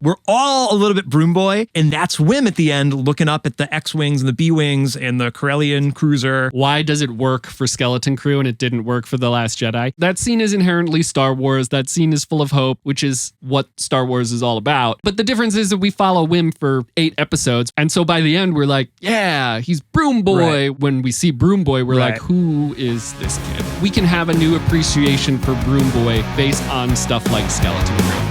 We're all a little bit Broom Boy, and that's Wim at the end looking up at the X-Wings and the B-Wings and the Corellian cruiser. Why does it work for Skeleton Crew and it didn't work for The Last Jedi? That scene is inherently Star Wars. That scene is full of hope, which is what Star Wars is all about. But the difference is that we follow Wim for 8 episodes. And so by the end, we're like, yeah, he's Broom Boy. Right. When we see Broom Boy, we're like, who is this kid? We can have a new appreciation for Broom Boy based on stuff like Skeleton Crew.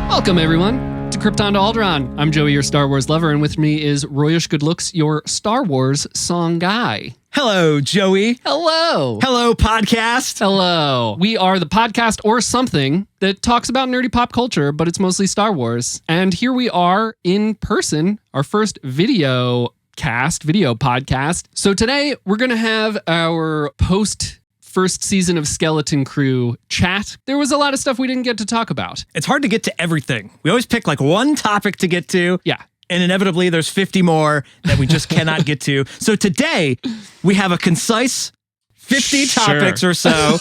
Welcome, everyone, to Krypton to Alderaan. I'm Joey, your Star Wars lover, and with me is Royce Goodlooks, your Star Wars song guy. Hello, Joey. Hello. Hello, podcast. Hello. We are the podcast or something that talks about nerdy pop culture, but it's mostly Star Wars. And here we are in person, our first video podcast. So today we're going to have our first season of Skeleton Crew chat. There was a lot of stuff we didn't get to talk about. It's hard to get to everything. We always pick like one topic to get to. Yeah. And inevitably there's 50 more that we just cannot get to. So today we have a concise 50 topics or so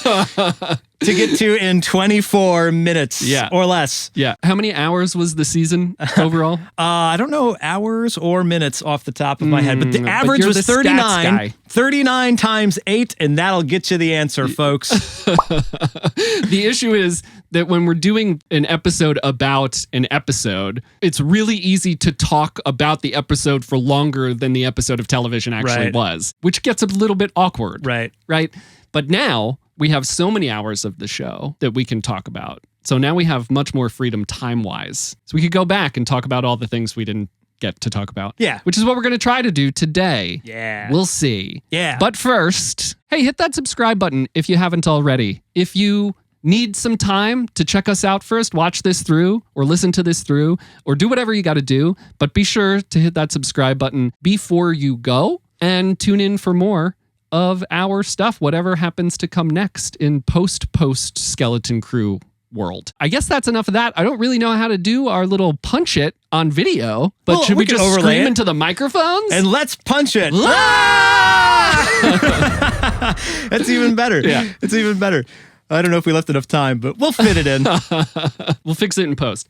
to get to in 24 minutes or less. Yeah. How many hours was the season overall? I don't know hours or minutes off the top of my head, but the average was 39. 39 times 8, and that'll get you the answer, folks. The issue is that when we're doing an episode about an episode, it's really easy to talk about the episode for longer than the episode of television actually was, which gets a little bit awkward. Right. But now we have so many hours of the show that we can talk about. So now we have much more freedom time-wise. So we could go back and talk about all the things we didn't get to talk about. Yeah. Which is what we're going to try to do today. Yeah. We'll see. Yeah. But first, hey, hit that subscribe button if you haven't already. If you need some time to check us out first, watch this through or listen to this through or do whatever you got to do, but be sure to hit that subscribe button before you go and tune in for more of our stuff, whatever happens to come next in post Skeleton Crew world. I guess that's enough of that. I don't really know how to do our little punch it on video, but should we just scream into the microphones? And let's punch it. That's even better. Yeah. It's even better. I don't know if we left enough time, but we'll fit it in. We'll fix it in post.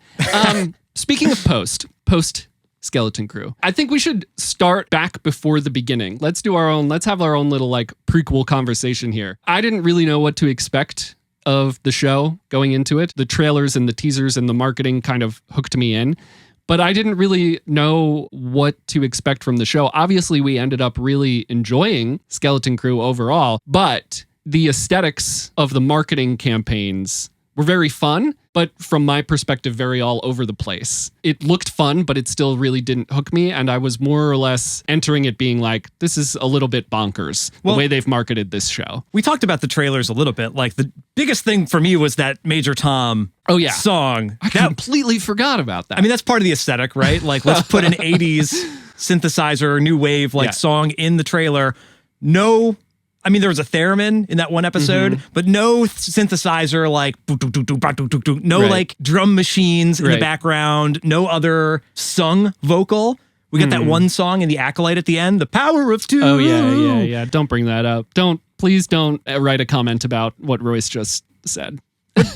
Speaking of post Skeleton Crew, I think we should start back before the beginning. Let's have our own little like prequel conversation here. I didn't really know what to expect of the show going into it. The trailers and the teasers and the marketing kind of hooked me in, but I didn't really know what to expect from the show. Obviously, we ended up really enjoying Skeleton Crew overall, but the aesthetics of the marketing campaigns were very fun, but from my perspective, very all over the place. It looked fun, but it still really didn't hook me, and I was more or less entering it being like, this is a little bit bonkers, the way they've marketed this show. We talked about the trailers a little bit. Like, the biggest thing for me was that Major Tom song. I completely forgot about that. I mean, that's part of the aesthetic, right? Like, let's put an 80s synthesizer, new wave, song in the trailer. There was a theremin in that one episode, but no synthesizer, like drum machines in the background, no other sung vocal. We got that one song in The Acolyte at the end, The Power of Two. Oh, yeah. Don't bring that up. Please don't write a comment about what Royce just said.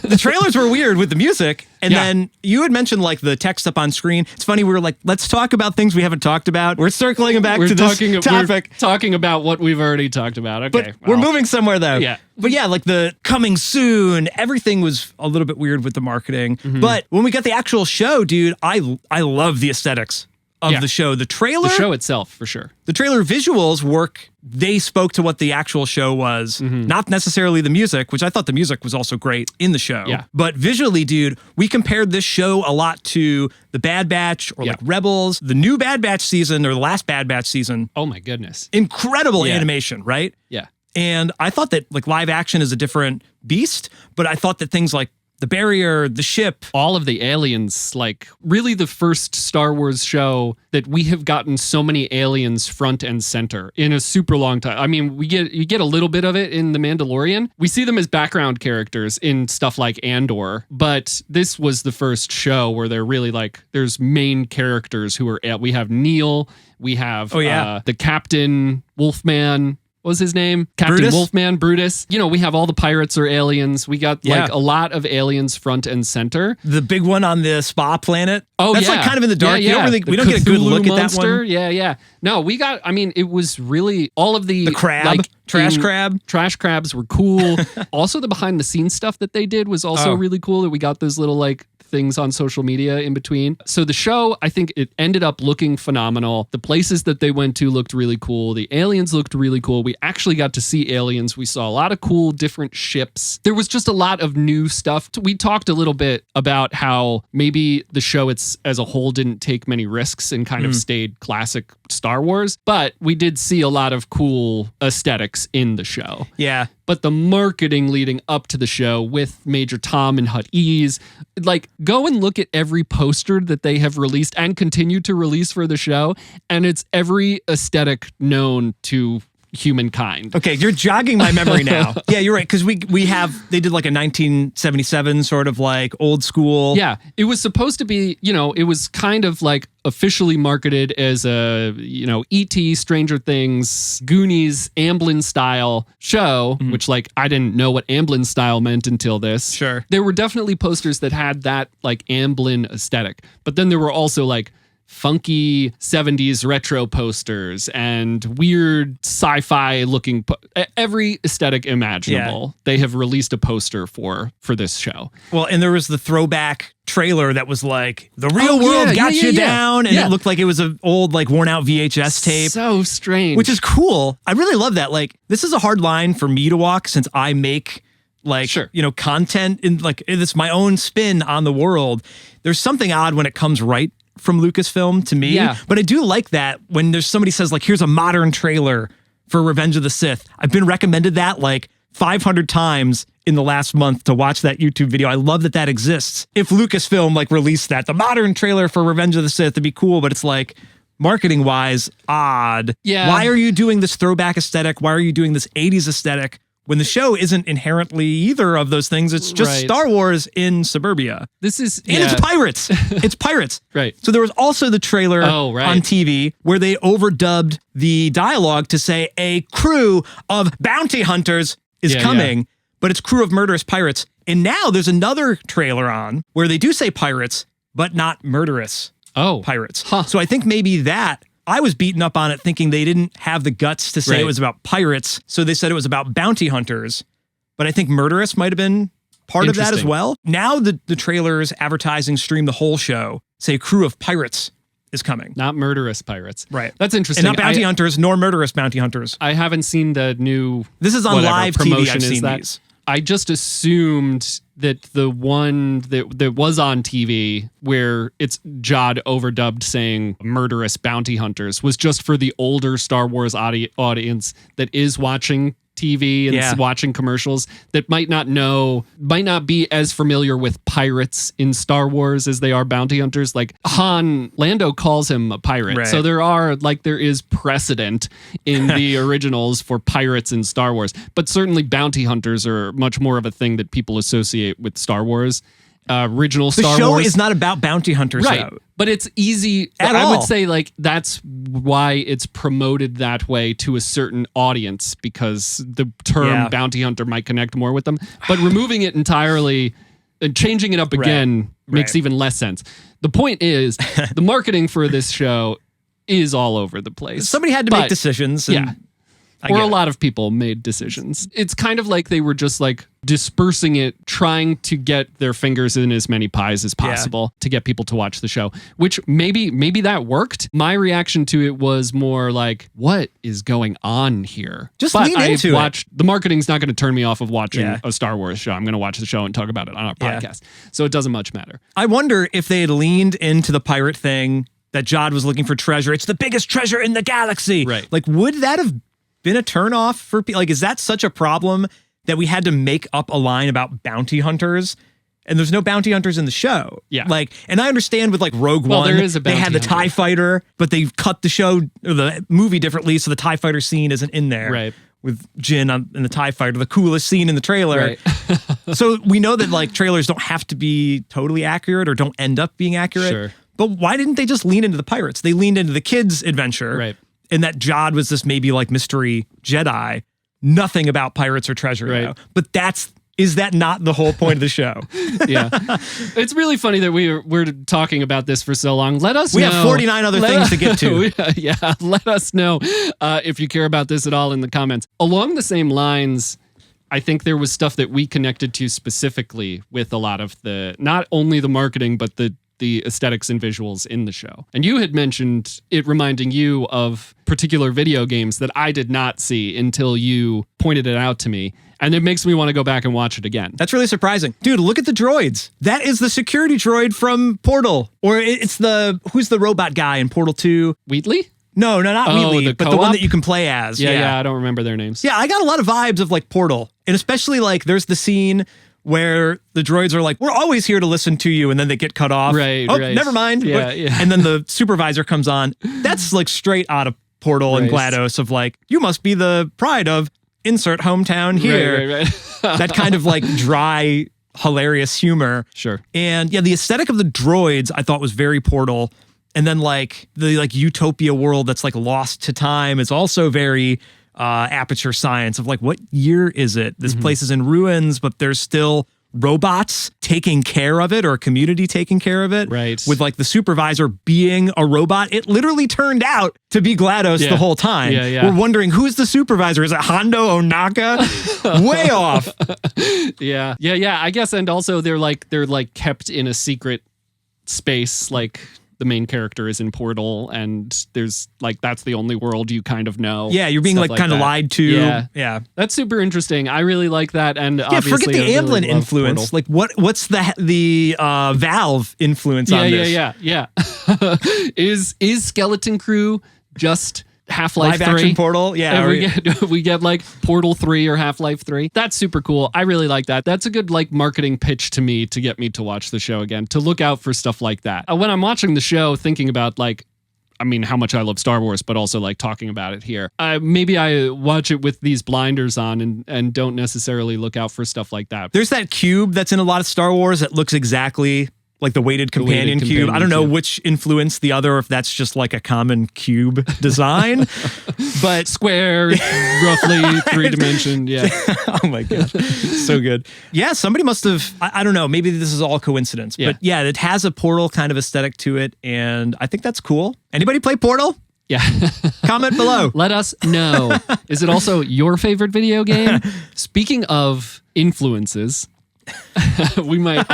The trailers were weird with the music. And then you had mentioned like the text up on screen. It's funny. We were like, let's talk about things we haven't talked about. We're circling back to this topic. We're talking about what we've already talked about. Okay. But we're moving somewhere though. Yeah. But yeah, like the coming soon, everything was a little bit weird with the marketing. But when we got the actual show, dude, I love the aesthetics of the show. The show itself, for sure. The trailer visuals work. They spoke to what the actual show was, not necessarily the music, which I thought the music was also great in the show. Yeah. But visually, dude, we compared this show a lot to The Bad Batch or like Rebels, the new Bad Batch season or the last Bad Batch season. Oh my goodness. Incredible animation, right? Yeah. And I thought that like live action is a different beast, but I thought that things like the barrier, the ship. All of the aliens, like really the first Star Wars show that we have gotten so many aliens front and center in a super long time. I mean, you get a little bit of it in The Mandalorian. We see them as background characters in stuff like Andor, but this was the first show where they're really like, there's main characters who are, we have Neil, we have the Captain Wolfman. What was his name? Captain Brutus? Wolfman, Brutus. You know, we have all the pirates are aliens. We got like a lot of aliens front and center. The big one on the spa planet. Oh, that's like kind of in the dark. Yeah, yeah. We don't get a good look at that one. Yeah, yeah. No, we got, I mean, it was really all of the crab, like, trash crab. Trash crabs were cool. Also, the behind the scenes stuff that they did was also really cool. That we got those little like things on social media in between. So the show, I think it ended up looking phenomenal. The places that they went to looked really cool. The aliens looked really cool. We actually got to see aliens. We saw a lot of cool different ships. There was just a lot of new stuff. We talked a little bit about how maybe the show as a whole didn't take many risks and kind of stayed classic Star Wars, but we did see a lot of cool aesthetics in the show. Yeah. But the marketing leading up to the show with Major Tom and Hutt-Ease, like go and look at every poster that they have released and continue to release for the show, and it's every aesthetic known to humankind. Okay, you're jogging my memory now. Yeah, you're right, because they did like a 1977 sort of like old school. Yeah, it was supposed to be, it was kind of like officially marketed as a, E.T., Stranger Things, Goonies, Amblin style show, which like I didn't know what Amblin style meant until this. Sure. There were definitely posters that had that like Amblin aesthetic, but then there were also like funky 70s retro posters and weird sci-fi looking every aesthetic imaginable. They have released a poster for this show. Well, and there was the throwback trailer that was like the real world got you down, and it looked like it was an old like worn out VHS tape. So strange. Which is cool. I really love that. Like this is a hard line for me to walk since I make like content in like it's my own spin on the world. There's something odd when it comes right from Lucasfilm to me, but I do like that when there's somebody says like, here's a modern trailer for Revenge of the Sith. I've been recommended that like 500 times in the last month to watch that YouTube video. I love that exists. If Lucasfilm like released that, the modern trailer for Revenge of the Sith, it'd be cool, but it's like marketing wise, odd. Yeah. Why are you doing this throwback aesthetic? Why are you doing this 80s aesthetic? When the show isn't inherently either of those things, it's just Star Wars in suburbia. It's pirates. It's pirates. Right. So there was also the trailer on TV where they overdubbed the dialogue to say a crew of bounty hunters is coming, but it's crew of murderous pirates. And now there's another trailer on where they do say pirates, but not murderous pirates. Huh. So I think maybe that I was beaten up on it thinking they didn't have the guts to say it was about pirates. So they said it was about bounty hunters. But I think murderous might have been part of that as well. Now the trailers advertising stream the whole show say crew of pirates is coming. Not murderous pirates. Right. That's interesting. And not bounty hunters nor murderous bounty hunters. I haven't seen the new This is on live TV. I've seen these. I just assumed that the one that was on TV where it's Jod overdubbed saying murderous bounty hunters was just for the older Star Wars audience that is watching TV and watching commercials that might not be as familiar with pirates in Star Wars as they are bounty hunters. Like Lando calls him a pirate. Right. So there is precedent in the originals for pirates in Star Wars, but certainly bounty hunters are much more of a thing that people associate with Star Wars. Original Star Wars. The show is not about bounty hunters, though. But it's easy. I would say like that's why it's promoted that way to a certain audience, because the term bounty hunter might connect more with them. But removing it entirely and changing it up again makes even less sense. The point is the marketing for this show is all over the place. Somebody had to make decisions. And or a lot of people made decisions. It's kind of like they were just like dispersing it, trying to get their fingers in as many pies as possible to get people to watch the show, which maybe that worked. My reaction to it was more like, what is going on here? Just lean into it. The marketing's not going to turn me off of watching a Star Wars show. I'm going to watch the show and talk about it on our podcast. So it doesn't much matter. I wonder if they had leaned into the pirate thing, that Jod was looking for treasure. It's the biggest treasure in the galaxy. Right. Like, would that have been a turnoff for people? Like, is that such a problem that we had to make up a line about bounty hunters and there's no bounty hunters in the show. Yeah. Like, and I understand with like Rogue One, there is a they had the bounty TIE hunter. fighter, but they cut the show or the movie differently, so the TIE fighter scene isn't in there. Right. With Jin in the TIE fighter, the coolest scene in the trailer. Right. So we know that like trailers don't have to be totally accurate or don't end up being accurate. Sure. But why didn't they just lean into the pirates? They leaned into the kids' adventure. Right. And that Jod was this maybe like mystery Jedi. Nothing about pirates or treasure. Right. Though. But is that not the whole point of the show? Yeah. It's really funny that we're talking about this for so long. Let us know. We have 49 other things to get to. Yeah. Let us know if you care about this at all in the comments. Along the same lines, I think there was stuff that we connected to specifically with a lot of not only the marketing, but the aesthetics and visuals in the show. And you had mentioned it reminding you of particular video games that I did not see until you pointed it out to me. And it makes me want to go back and watch it again. That's really surprising. Dude, look at the droids. That is the security droid from Portal. Or it's who's the robot guy in Portal 2? Wheatley? No, not Wheatley, but the one that you can play as. Yeah, I don't remember their names. Yeah, I got a lot of vibes of like Portal. And especially like there's the scene where the droids are like, we're always here to listen to you, and then they get cut off. Right. Never mind. Yeah. And then the supervisor comes on. That's like straight out of Portal and GLaDOS of like, you must be the pride of insert hometown here. Right. That kind of like dry, hilarious humor. Sure. And yeah, the aesthetic of the droids I thought was very Portal. And then like the like utopia world that's like lost to time is also very Aperture Science of like, what year is it? This place is in ruins, but there's still robots taking care of it or a community taking care of it. Right. With like the supervisor being a robot. It literally turned out to be GLaDOS the whole time. Yeah. We're wondering who's the supervisor? Is it Hondo Onaka? Way off. Yeah. I guess, and also they're like kept in a secret space, like the main character is in Portal, and there's like that's the only world you kind of know. Yeah, you're being like kind of lied to. Yeah, that's super interesting. I really like that, and obviously forget the Amblin influence. Portal. Like what's the Valve influence on this? Yeah. Is Skeleton Crew just Half-Life 3 live action Portal? Yeah, we get like Portal 3 or Half-Life 3. That's super cool. I really like that. That's a good like marketing pitch to me to get me to watch the show again, to look out for stuff like that. When I'm watching the show, thinking about like, I mean, how much I love Star Wars, but also like talking about it here. Maybe I watch it with these blinders on and don't necessarily look out for stuff like that. There's that cube that's in a lot of Star Wars that looks exactly like the weighted companion cube. I don't know which influenced the other, if that's just like a common cube design, but square, roughly 3-dimension. Yeah. Oh my God. So good. Yeah. Somebody must have, I don't know, maybe this is all coincidence, but yeah, it has a Portal kind of aesthetic to it. And I think that's cool. Anybody play Portal? Yeah. Comment below. Let us know. Is it also your favorite video game? Speaking of influences, we might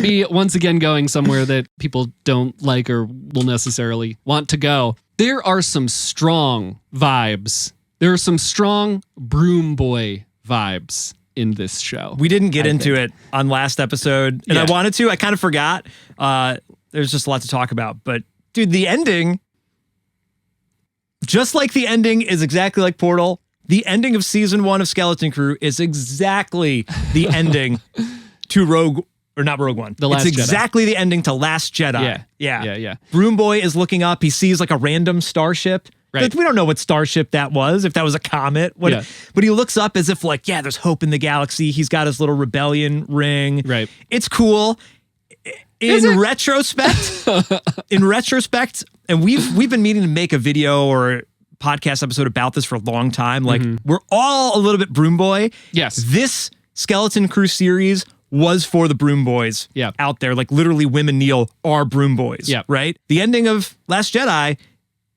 be once again going somewhere that people don't like or will necessarily want to go. There are some strong vibes. There are some strong Broom Boy vibes in this show. We didn't get into it on last episode, and I wanted to. I kind of forgot. There's just a lot to talk about. But dude, the ending, just like the ending is exactly like Portal, the ending of season 1 of Skeleton Crew is exactly the ending to Rogue One. The Last It's exactly the ending to Last Jedi. Yeah. Broom Boy is looking up. He sees like a random starship. Right. Like, we don't know what starship that was, if that was a comet. But he looks up as if like, there's hope in the galaxy. He's got his little rebellion ring. Right. It's cool. In retrospect, and we've been meaning to make a video or podcast episode about this for a long time. Like, we're all a little bit Broom Boy. Yes. This Skeleton Crew series was for the Broom Boys out there. Like, literally, Wim and Neil are Broom Boys. Yeah. Right? The ending of Last Jedi,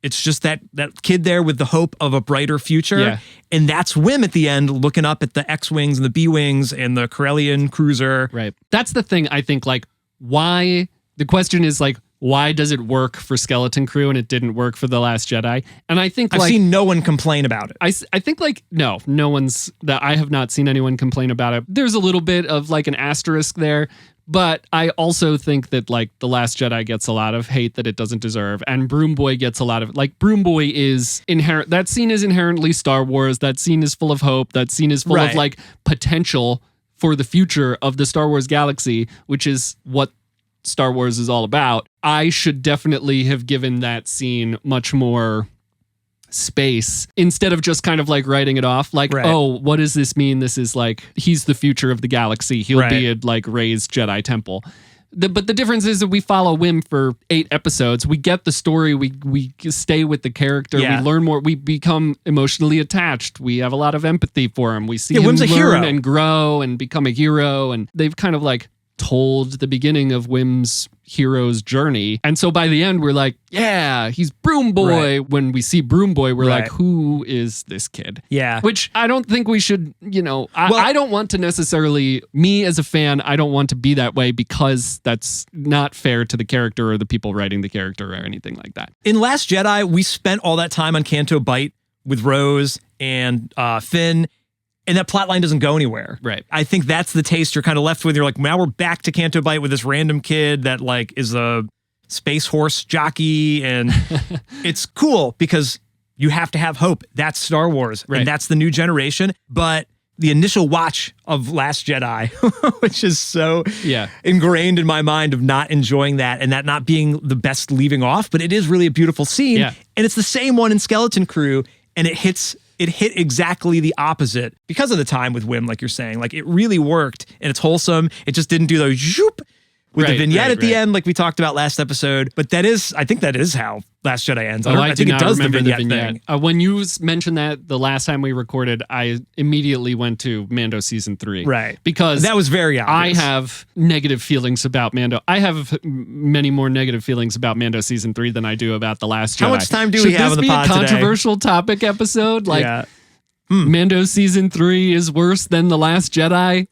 it's just that kid there with the hope of a brighter future. Yeah. And that's Wim at the end looking up at the X-Wings and the B-Wings and the Corellian cruiser. Right. That's the thing, I think, like, why... The question is, like, why does it work for Skeleton Crew and it didn't work for The Last Jedi? And I think I've seen no one complain about it. I think like, no one's that I have not seen anyone complain about it. There's a little bit of like an asterisk there, but I also think that like The Last Jedi gets a lot of hate that it doesn't deserve. And Broom Boy gets a lot of like, Broom Boy is inherent. That scene is inherently Star Wars. That scene is full of hope. That scene is full of like potential for the future of the Star Wars galaxy, which is what Star Wars is all about, I should definitely have given that scene much more space instead of just kind of like writing it off like, Right. oh, what does this mean? This is like, he's the future of the galaxy. He'll Right. be at like Rey's Jedi temple. But the difference is that we follow Wim for 8 episodes. We get the story. We stay with the character. Yeah. We learn more. We become emotionally attached. We have a lot of empathy for him. We see him Wim's a learn hero. and grow and become a hero. And they've kind of like told the beginning of Wim's hero's journey. And so by the end, we're like, yeah, he's Broom Boy. Right. When we see Broom Boy, we're Right. like, who is this kid? Yeah. Which I don't think we should, I don't want to necessarily, me as a fan, I don't want to be that way because that's not fair to the character or the people writing the character or anything like that. In Last Jedi, we spent all that time on Canto Bight with Rose and Finn, and that plot line doesn't go anywhere. Right. I think that's the taste you're kind of left with. You're like, now we're back to Canto Bight with this random kid that like is a space horse jockey, and it's cool because you have to have hope. That's Star Wars, Right. and that's the new generation. But the initial watch of Last Jedi, which is so Yeah. ingrained in my mind of not enjoying that and that not being the best leaving off, but it is really a beautiful scene. Yeah. And it's the same one in Skeleton Crew, and it hit exactly the opposite because of the time with Wim, like you're saying. Like it really worked, and it's wholesome. It just didn't do those zoop with the Right, vignette right, at the right. end, like we talked about last episode. But I think that is how Last Jedi ends. I do think it not does the remember vignette thing. When you mentioned that the last time we recorded, I immediately went to Mando season 3. Right. Because That was very obvious. I have negative feelings about Mando. I have many more negative feelings about Mando season 3 than I do about The Last Jedi. How much time do Should we have this on the be pod a today? controversial topic episode? Like, Yeah. Mando season 3 is worse than The Last Jedi?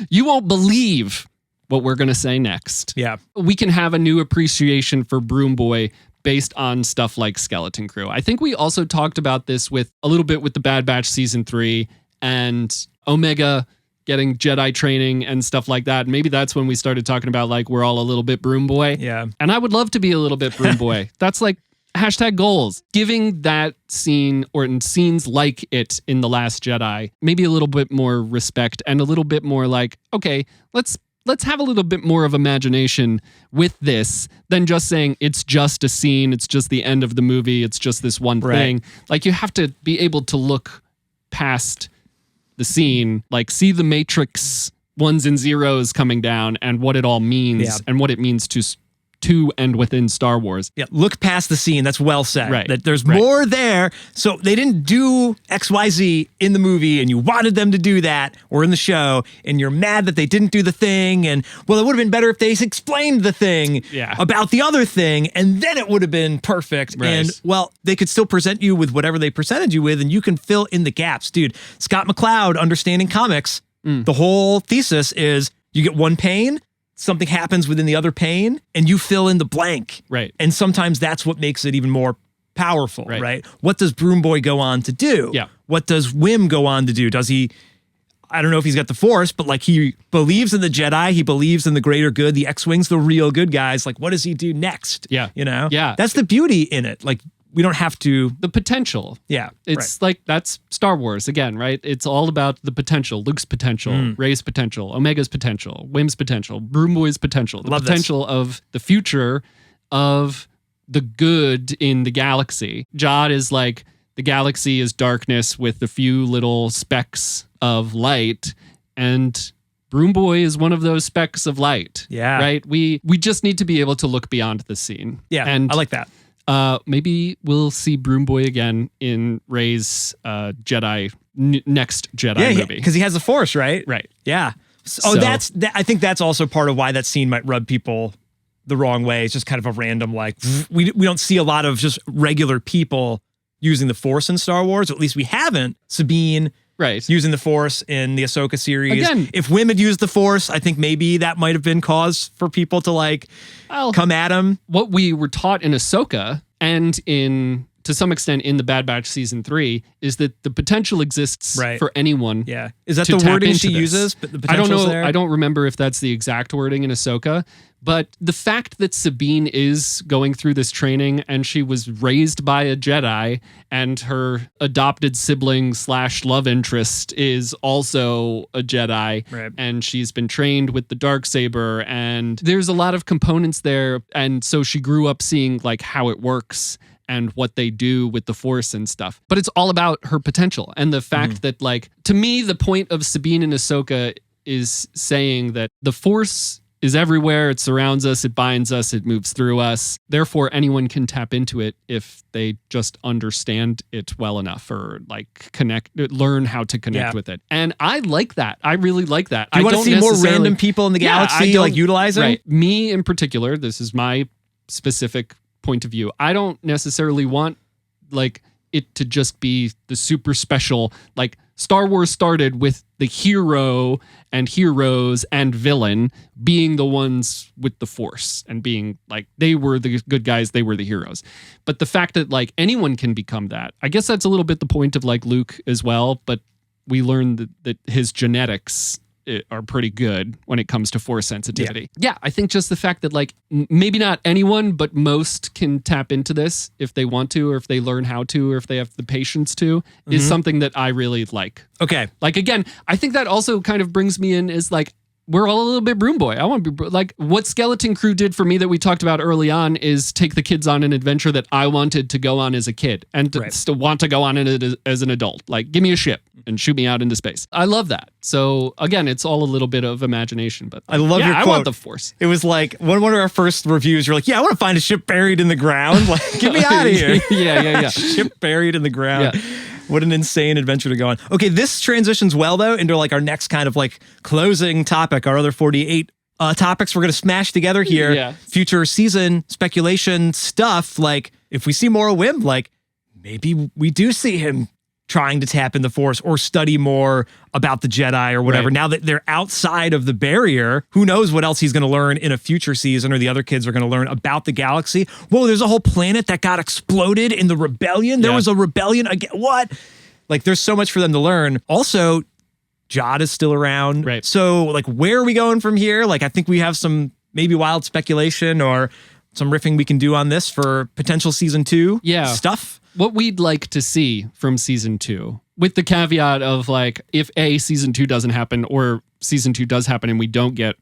You won't believe what we're going to say next. Yeah. We can have a new appreciation for Broom Boy based on stuff like Skeleton Crew. I think we also talked about this with a little bit with the Bad Batch season 3 and Omega getting Jedi training and stuff like that. Maybe that's when we started talking about like we're all a little bit Broom Boy. Yeah. And I would love to be a little bit Broom Boy. That's like #goals. Giving that scene or in scenes like it in The Last Jedi, maybe a little bit more respect and a little bit more like, okay, let's have a little bit more of imagination with this than just saying it's just a scene, it's just the end of the movie, it's just this one Right. thing. Like you have to be able to look past the scene, like see the Matrix ones and zeros coming down and what it all means Yeah. and what it means to and within Star Wars. Yeah, look past the scene. That's well said. Right. That there's Right. more there. So they didn't do XYZ in the movie, and you wanted them to do that, or in the show, and you're mad that they didn't do the thing. And well, it would have been better if they explained the thing Yeah. about the other thing, and then it would have been perfect. Right. And well, they could still present you with whatever they presented you with, and you can fill in the gaps, dude. Scott McCloud, understanding comics, the whole thesis is you get one pane. Something happens within the other pane and you fill in the blank. Right. And sometimes that's what makes it even more powerful, Right. right? What does Broom Boy go on to do? Yeah. What does Wim go on to do? Does he, I don't know if he's got the Force, but like he believes in the Jedi, he believes in the greater good, the X-Wings, the real good guys. Like what does he do next? Yeah. You know? Yeah. That's the beauty in it. Like we don't have to, The potential. yeah. It's like that's Star Wars again, right? It's all about the potential, Luke's potential, Rey's potential, Omega's potential, Wim's potential, Broom Boy's potential, the Love this. potential of the future of the good in the galaxy. Jod is like the galaxy is darkness with a few little specks of light, and Broom Boy is one of those specks of light. Yeah. Right? We just need to be able to look beyond the scene. Yeah. And I like that. maybe we'll see Broom Boy again in Rey's next Jedi Yeah. movie. Because he has the Force, right? Right. Yeah. Oh, So- I think that's also part of why that scene might rub people the wrong way. It's just kind of a random, like, we don't see a lot of just regular people using the Force in Star Wars. Or at least we haven't. Sabine Right. using the Force in the Ahsoka series. Again- If Wim had used the Force, I think maybe that might have been cause for people to like Well, come at him. what we were taught in Ahsoka and in to some extent in the Bad Batch season 3 is that the potential exists for anyone. Yeah. Is that the wording she uses? But the potential's I don't know. there? I don't remember if that's the exact wording in Ahsoka, but the fact that Sabine is going through this training and she was raised by a Jedi and her adopted sibling / love interest is also a Jedi, and she's been trained with the Darksaber, and there's a lot of components there, and so she grew up seeing like how it works and what they do with the Force and stuff. But it's all about her potential and the fact that, like, to me, the point of Sabine and Ahsoka is saying that the Force is everywhere. It surrounds us. It binds us. It moves through us. Therefore, anyone can tap into it if they just understand it well enough or like learn how to connect with it. And I like that. I really like that. Do you want to see more random people in the galaxy like utilizing? Right. Me in particular, this is my specific point of view. I don't necessarily want like it to just be the super special, like Star Wars started with the hero and heroes and villain being the ones with the Force and being like, they were the good guys, they were the heroes. But the fact that like anyone can become that, I guess that's a little bit the point of like Luke as well, but we learned that his genetics are pretty good when it comes to Force sensitivity. Yeah, I think just the fact that like maybe not anyone, but most can tap into this if they want to, or if they learn how to, or if they have the patience to, is something that I really like. Okay. Like, again, I think that also kind of brings me in is like, we're all a little bit Broom Boy. I want to be like what Skeleton Crew did for me that we talked about early on is take the kids on an adventure that I wanted to go on as a kid and to still want to go on it as an adult. Like, give me a ship and shoot me out into space. I love that. So again, it's all a little bit of imagination, but I love your quote. I want the Force. It was like one of our first reviews. You're like, yeah, I want to find a ship buried in the ground. Like, get me out of here. Yeah. Ship buried in the ground. Yeah. What an insane adventure to go on. Okay, this transitions well, though, into like our next kind of like closing topic, our other 48 topics we're going to smash together here. Yeah. Future season speculation stuff. Like, if we see more of Wim, like maybe we do see him trying to tap in the Force or study more about the Jedi or whatever. Now that they're outside of the barrier, who knows what else he's going to learn in a future season, or the other kids are going to learn about the galaxy. Whoa, there's a whole planet that got exploded in the rebellion. There was a rebellion again. What? Like, there's so much for them to learn. Also, Jod is still around. Right. So, like, where are we going from here? Like, I think we have some maybe wild speculation or some riffing we can do on this for potential season 2 stuff. What we'd like to see from season 2, with the caveat of like, if season 2 doesn't happen or season 2 does happen and we don't get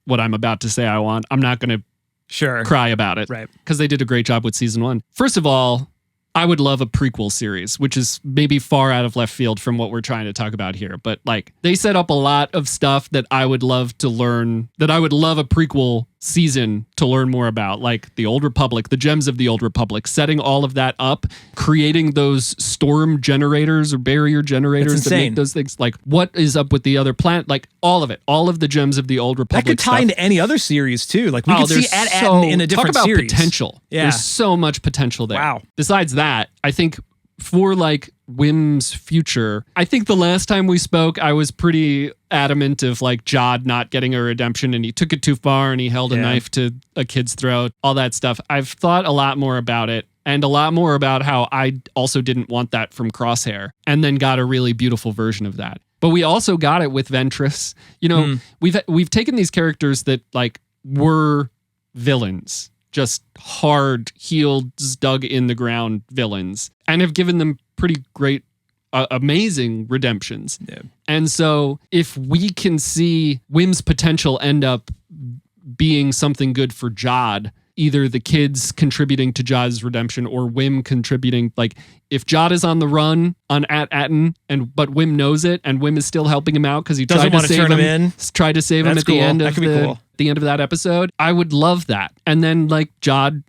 what I'm about to say I want, I'm not going to cry about it. Right. Because they did a great job with season 1. First of all, I would love a prequel series, which is maybe far out of left field from what we're trying to talk about here. But like, they set up a lot of stuff that I would love to learn, that I would love a prequel season to learn more about, like the Old Republic, the gems of the Old Republic, setting all of that up, creating those storm generators or barrier generators that make those things. Like, what is up with the other planet? Like, all of it, all of the gems of the Old Republic. That could tie into any other series too. Like, we could see At in a different talk about series. Potential. Yeah. There's so much potential there. Wow. Besides that, I think for like Wim's future, I think the last time we spoke, I was pretty adamant of like Jod not getting a redemption, and he took it too far and he held a knife to a kid's throat, all that stuff. I've thought a lot more about it, and a lot more about how I also didn't want that from Crosshair, and then got a really beautiful version of that. But we also got it with Ventress. You know, we've taken these characters that like were villains, just hard heels dug in the ground villains, and have given them pretty great, amazing redemptions. Yeah. And so if we can see Wim's potential end up being something good for Jod, either the kids contributing to Jod's redemption or Wim contributing, like if Jod is on the run on Atten, but Wim knows it, and Wim is still helping him out because he tried to save him, tried to save him at the end of the end of that episode. I would love that. And then like Jod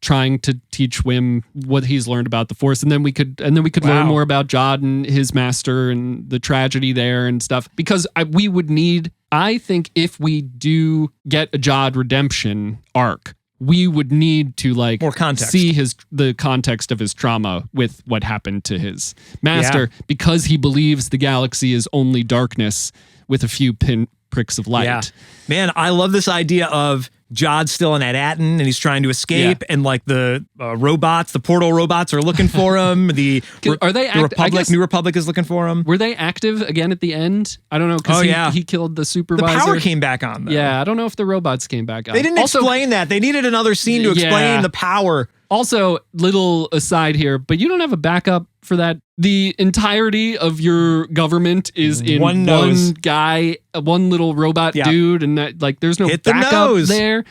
trying to teach Wim what he's learned about the Force, and then we could learn more about Jod and his master and the tragedy there and stuff. Because we would need, I think, if we do get a Jod redemption arc, we would need to like more context. See the context of his trauma with what happened to his master, because he believes the galaxy is only darkness with a few pinpricks of light. Yeah. Man, I love this idea of Jod's still in Atten and he's trying to escape, and like the robots, the portal robots are looking for him. Are they the Republic, New Republic is looking for him. Were they active again at the end? I don't know, because he killed the supervisor. The power came back on, though. Yeah, I don't know if the robots came back on. They didn't explain that. They needed another scene to explain the power. Also, little aside here, but you don't have a backup for that. The entirety of your government is in one guy, one little robot dude, and that, like, there's no backup there.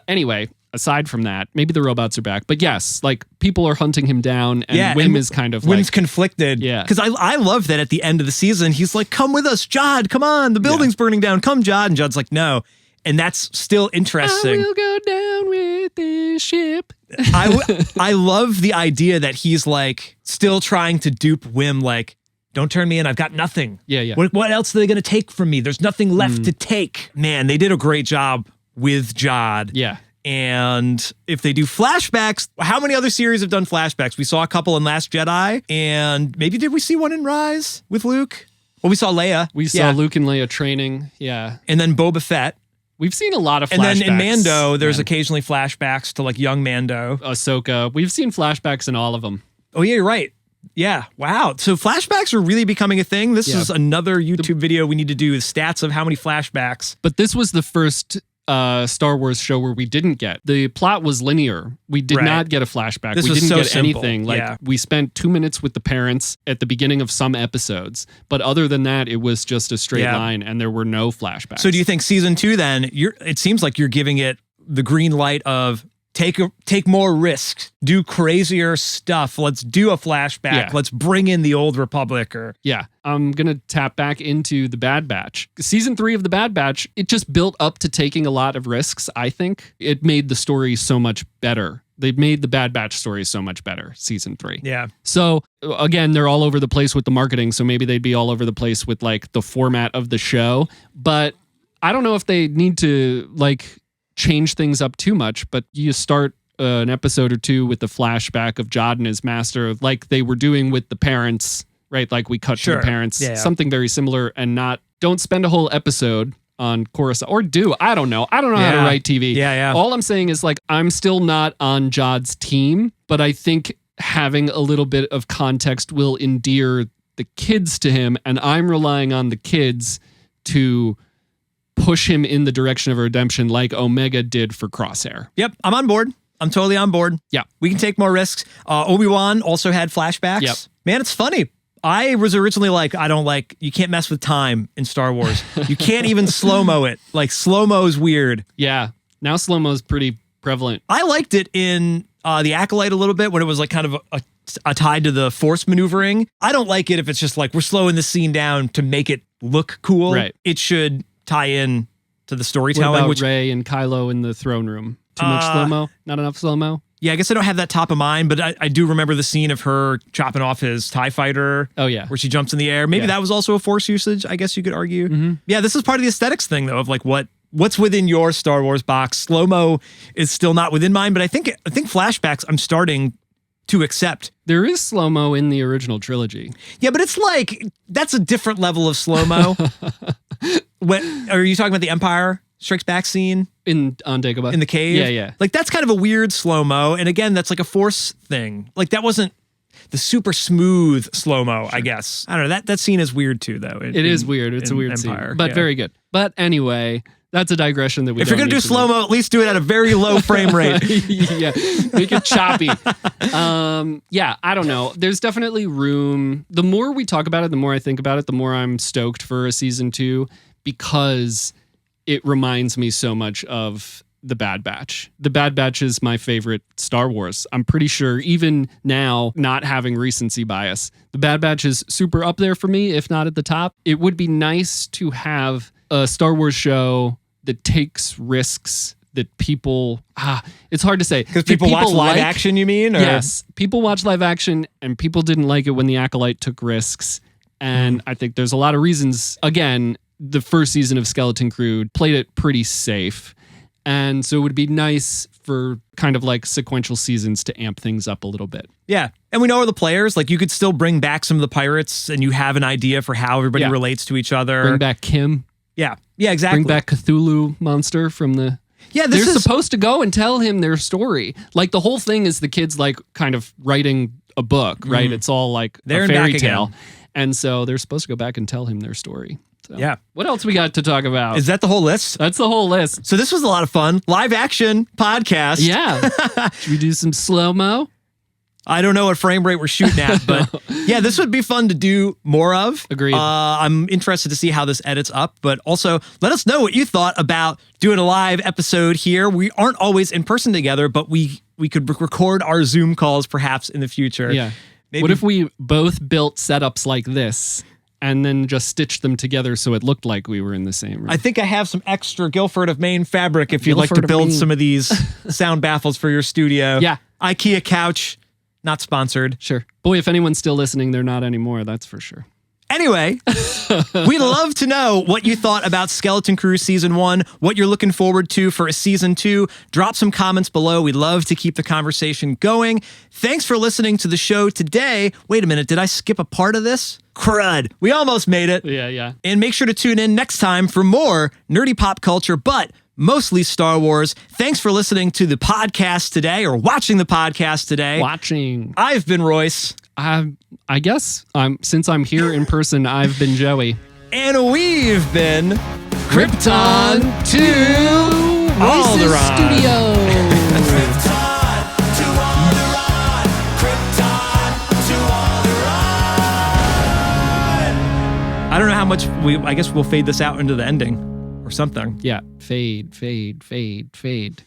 Anyway, aside from that, maybe the robots are back, but yes, like, people are hunting him down, and Wim is kind of Wim's conflicted. Yeah, because I love that at the end of the season, he's like, "Come with us, Jod. Come on, the building's burning down. Come, Jod." And Jod's like, "No." And that's still interesting. I will go down with this ship. I love the idea that he's like still trying to dupe Wim, like, don't turn me in, I've got nothing. Yeah. What else are they going to take from me? There's nothing left to take. Man, they did a great job with Jod. Yeah. And if they do flashbacks, how many other series have done flashbacks? We saw a couple in Last Jedi, and maybe did we see one in Rise with Luke? Well, we saw Leia. We saw Luke and Leia training. Yeah. And then Boba Fett. We've seen a lot of flashbacks. And then in Mando, there's occasionally flashbacks to like young Mando. Ahsoka. We've seen flashbacks in all of them. Oh, yeah, you're right. Yeah. Wow. So flashbacks are really becoming a thing. This is another YouTube video we need to do, the stats of how many flashbacks. But this was the first Star Wars show where we didn't get. The plot was linear. We did not get a flashback. We didn't get anything. Like, we spent 2 minutes with the parents at the beginning of some episodes. But other than that, it was just a straight line, and there were no flashbacks. So do you think season 2 then, it seems like you're giving it the green light of take more risks, do crazier stuff. Let's do a flashback. Yeah. Let's bring in the old Republic. I'm going to tap back into The Bad Batch. Season 3 of The Bad Batch, it just built up to taking a lot of risks, I think. It made the story so much better. They made the Bad Batch story so much better, season 3. Yeah. So, again, they're all over the place with the marketing, so maybe they'd be all over the place with, like, the format of the show. But I don't know if they need to, like, change things up too much, but you start an episode or two with the flashback of Jod and his master, like they were doing with the parents, right? Like we cut to the parents, something very similar, and don't spend a whole episode on Coruscant, or I don't know how to write TV. All I'm saying is, like, I'm still not on Jod's team, but I think having a little bit of context will endear the kids to him, and I'm relying on the kids to push him in the direction of redemption like Omega did for Crosshair. Yep, I'm on board. I'm totally on board. Yeah. We can take more risks. Obi-Wan also had flashbacks. Yep. Man, it's funny. I was originally like, you can't mess with time in Star Wars. You can't even slow-mo it. Like, slow-mo is weird. Yeah. Now slow-mo is pretty prevalent. I liked it in The Acolyte a little bit when it was like kind of a tied to the force maneuvering. I don't like it if it's just like, we're slowing the scene down to make it look cool. Right. It should tie in to the storytelling. What about Rey and Kylo in the throne room? Too much slow-mo? Not enough slow-mo? Yeah, I guess I don't have that top of mind, but I do remember the scene of her chopping off his TIE fighter. Oh, yeah. Where she jumps in the air. Maybe that was also a force usage, I guess you could argue. Mm-hmm. Yeah, this is part of the aesthetics thing, though, of like what's within your Star Wars box. Slow-mo is still not within mine, but I think flashbacks I'm starting to accept. There is slow-mo in the original trilogy. Yeah, but it's like, that's a different level of slow-mo. Are you talking about the Empire Strikes Back scene? On Dagobah. In the cave? Yeah. Like, that's kind of a weird slow-mo. And again, that's like a force thing. Like, that wasn't the super smooth slow-mo, I guess. I don't know. That scene is weird too, though. It is weird. It's a weird Empire. Scene. But very good. But anyway, that's a digression that we If you're going to do slow-mo, at least do it at a very low frame rate. Yeah, make it choppy. I don't know. There's definitely room. The more we talk about it, the more I think about it, the more I'm stoked for a season 2, because it reminds me so much of The Bad Batch. The Bad Batch is my favorite Star Wars. I'm pretty sure, even now, not having recency bias, The Bad Batch is super up there for me, if not at the top. It would be nice to have a Star Wars show that takes risks that people... it's hard to say. Because people watch live action, you mean? Or? Yes. People watch live action, and people didn't like it when The Acolyte took risks. And I think there's a lot of reasons. Again, the first season of Skeleton Crew played it pretty safe. And so it would be nice for kind of like sequential seasons to amp things up a little bit. Yeah. And we know the players. Like, you could still bring back some of the pirates, and you have an idea for how everybody relates to each other. Bring back Kim. Yeah. Yeah, exactly. Bring back Cthulhu monster from the Yeah, they're supposed to go and tell him their story. Like the whole thing is the kids like kind of writing a book, right? It's all like They're a fairy back tale. again. And so they're supposed to go back and tell him their story. So, Yeah. what else we got to talk about? Is that the whole list? That's the whole list. So this was a lot of fun. Live action podcast. Yeah. Should we do some slow-mo? I don't know what frame rate we're shooting at, but yeah, this would be fun to do more of. Agreed. I'm interested to see how this edits up, but also let us know what you thought about doing a live episode here. We aren't always in person together, but we could record our Zoom calls perhaps in the future. Yeah. Maybe. What if we both built setups like this and then just stitched them together so it looked like we were in the same room? I think I have some extra Guilford of Maine fabric if you'd like to Guilford of build Maine. some of these sound baffles for your studio. Yeah. IKEA couch, not sponsored. Sure. Boy, if anyone's still listening, they're not anymore. That's for sure. Anyway, we'd love to know what you thought about Skeleton Crew Season 1, what you're looking forward to for a Season 2. Drop some comments below. We'd love to keep the conversation going. Thanks for listening to the show today. Wait a minute, did I skip a part of this? Crud. We almost made it. Yeah. And make sure to tune in next time for more nerdy pop culture, but mostly Star Wars. Thanks for listening to the podcast today, or watching the podcast today. Watching. I've been Royce. I guess since I'm here in person, I've been Joey. And we've been Krypton to Royce's Alderaan. Studio. Krypton to Alderaan. Krypton to Alderaan. I don't know how much I guess we'll fade this out into the ending or something. Yeah. Fade, fade, fade, fade.